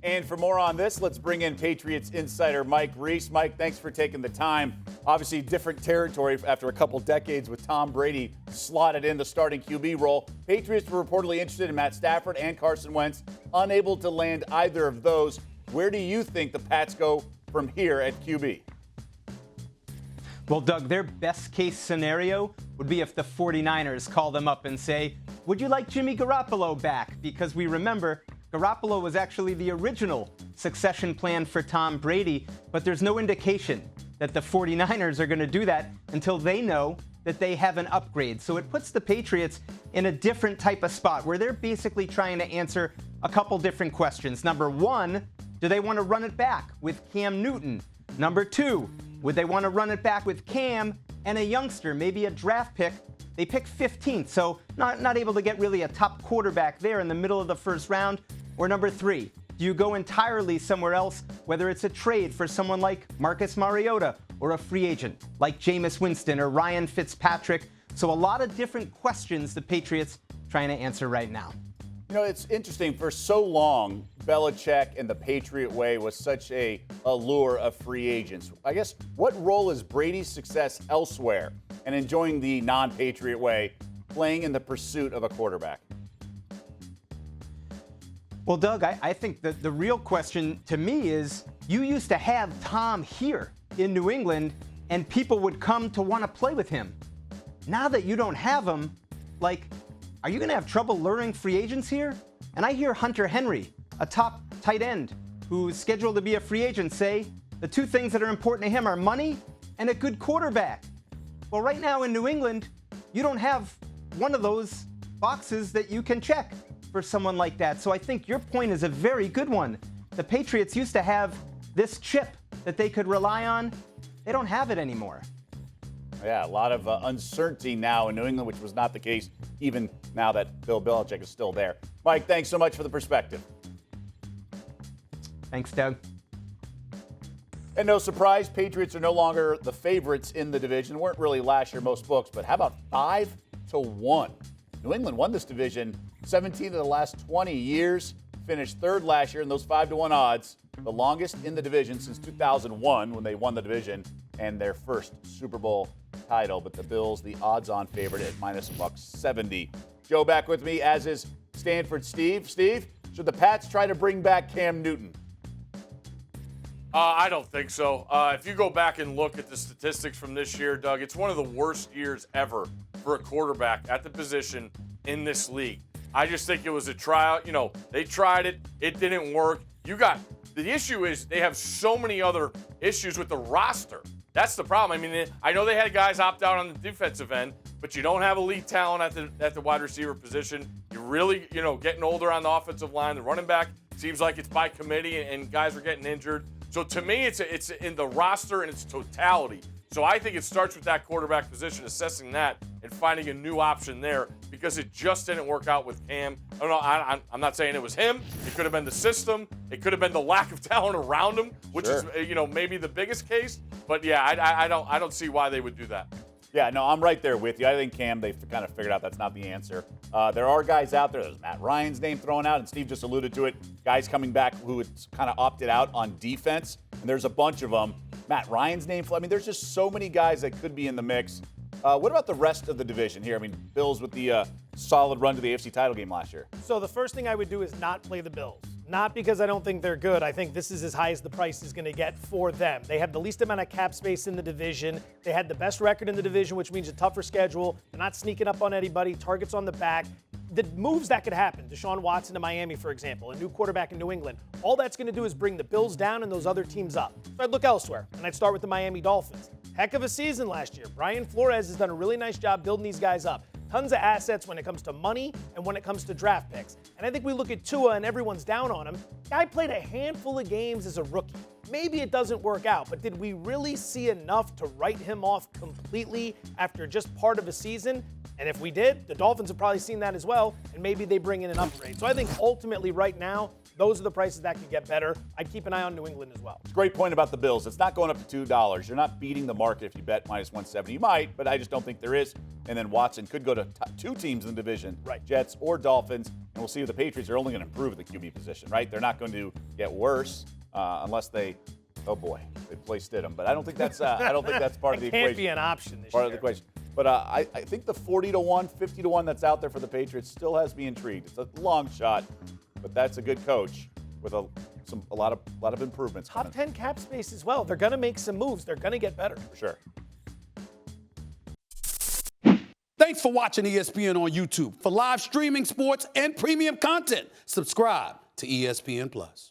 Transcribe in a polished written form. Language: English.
And for more on this, let's bring in Patriots insider Mike Reiss. Mike, thanks for taking the time. Obviously, different territory after a couple decades with Tom Brady slotted in the starting QB role. Patriots were reportedly interested in Matt Stafford and Carson Wentz, unable to land either of those. Where do you think the Pats go from here at QB? Well, Doug, their best case scenario would be if the 49ers call them up and say, would you like Jimmy Garoppolo back? Because we remember Garoppolo was actually the original succession plan for Tom Brady, but there's no indication that the 49ers are going to do that until they know that they have an upgrade. So it puts the Patriots in a different type of spot where they're basically trying to answer a couple different questions. Number one, do they want to run it back with Cam Newton? Number two, would they want to run it back with Cam and a youngster, maybe a draft pick? They picked 15th, so not able to get really a top quarterback there in the middle of the first round. Or number three, do you go entirely somewhere else, whether it's a trade for someone like Marcus Mariota or a free agent like Jameis Winston or Ryan Fitzpatrick? So a lot of different questions the Patriots trying to answer right now. You know, it's interesting. For so long, Belichick and the Patriot way was such a allure of free agents. I guess, what role is Brady's success elsewhere and enjoying the non-Patriot way playing in the pursuit of a quarterback? Well, Doug, I think that the real question to me is, you used to have Tom here in New England, and people would come to want to play with him. Now that you don't have him, are you going to have trouble luring free agents here? And I hear Hunter Henry, a top tight end who's scheduled to be a free agent, say the two things that are important to him are money and a good quarterback. Well, right now in New England, you don't have one of those boxes that you can check for someone like that. So I think your point is a very good one. The Patriots used to have this chip that they could rely on. They don't have it anymore. Yeah, a lot of uncertainty now in New England, which was not the case even now that Bill Belichick is still there. Mike, thanks so much for the perspective. Thanks, Doug. And no surprise, Patriots are no longer the favorites in the division. Weren't really last year, most books, but how about 5-1? New England won this division 17 of the last 20 years, finished third last year in those 5-1 odds, the longest in the division since 2001 when they won the division and their first Super Bowl title. But the Bills, the odds-on favorite at minus $170. Joe back with me, as is Stanford Steve. Steve, should the Pats try to bring back Cam Newton? I don't think so. If you go back and look at the statistics from this year, Doug, it's one of the worst years ever for a quarterback at the position in this league. I just think it was a tryout. You know, they tried it. It didn't work. The issue is they have so many other issues with the roster. That's the problem. I mean, I know they had guys opt out on the defensive end, but you don't have elite talent at the wide receiver position. You're really, getting older on the offensive line. The running back seems like it's by committee, and guys are getting injured. So to me, it's in the roster and its totality. So I think it starts with that quarterback position, assessing that and finding a new option there, because it just didn't work out with Cam. I don't know. I'm not saying it was him. It could have been the system. It could have been the lack of talent around him, which is maybe the biggest case. But yeah, I don't see why they would do that. Yeah, no, I'm right there with you. I think Cam, they've kind of figured out that's not the answer. There are guys out there. There's Matt Ryan's name thrown out, and Steve just alluded to it. Guys coming back who had kind of opted out on defense, and there's a bunch of them. Matt Ryan's name. I mean, there's just so many guys that could be in the mix. What about the rest of the division here? I mean, Bills with the solid run to the AFC title game last year. So the first thing I would do is not play the Bills. Not because I don't think they're good. I think this is as high as the price is going to get for them. They have the least amount of cap space in the division. They had the best record in the division, which means a tougher schedule. They're not sneaking up on anybody. Targets on the back. The moves that could happen, Deshaun Watson to Miami, for example, a new quarterback in New England, all that's going to do is bring the Bills down and those other teams up. So I'd look elsewhere, and I'd start with the Miami Dolphins. Heck of a season last year. Brian Flores has done a really nice job building these guys up. Tons of assets when it comes to money and when it comes to draft picks. And I think we look at Tua and everyone's down on him. Guy played a handful of games as a rookie. maybe it doesn't work out. But did we really see enough to write him off completely after just part of a season? And if we did, the Dolphins have probably seen that as well, and maybe they bring in an upgrade. So I think ultimately right now, those are the prices that could get better. I'd keep an eye on New England as well. It's a great point about the Bills. It's not going up to $2. You're not beating the market if you bet minus 170. You might, but I just don't think there is. And then Watson could go to two teams in the division, right, Jets or Dolphins. And we'll see if the Patriots are only going to improve at the QB position, right? They're not going to get worse unless they, oh boy, they play Stidham. But I don't think that's part of the equation. Can't be an option this part year. of the equation. But I think the 40-1, 50-1 that's out there for the Patriots still has me intrigued. It's a long shot, but that's a good coach with a lot of improvements. Top 10 cap space as well. They're going to make some moves. They're going to get better. For sure. Thanks for watching ESPN on YouTube. For live streaming sports and premium content, subscribe to ESPN+.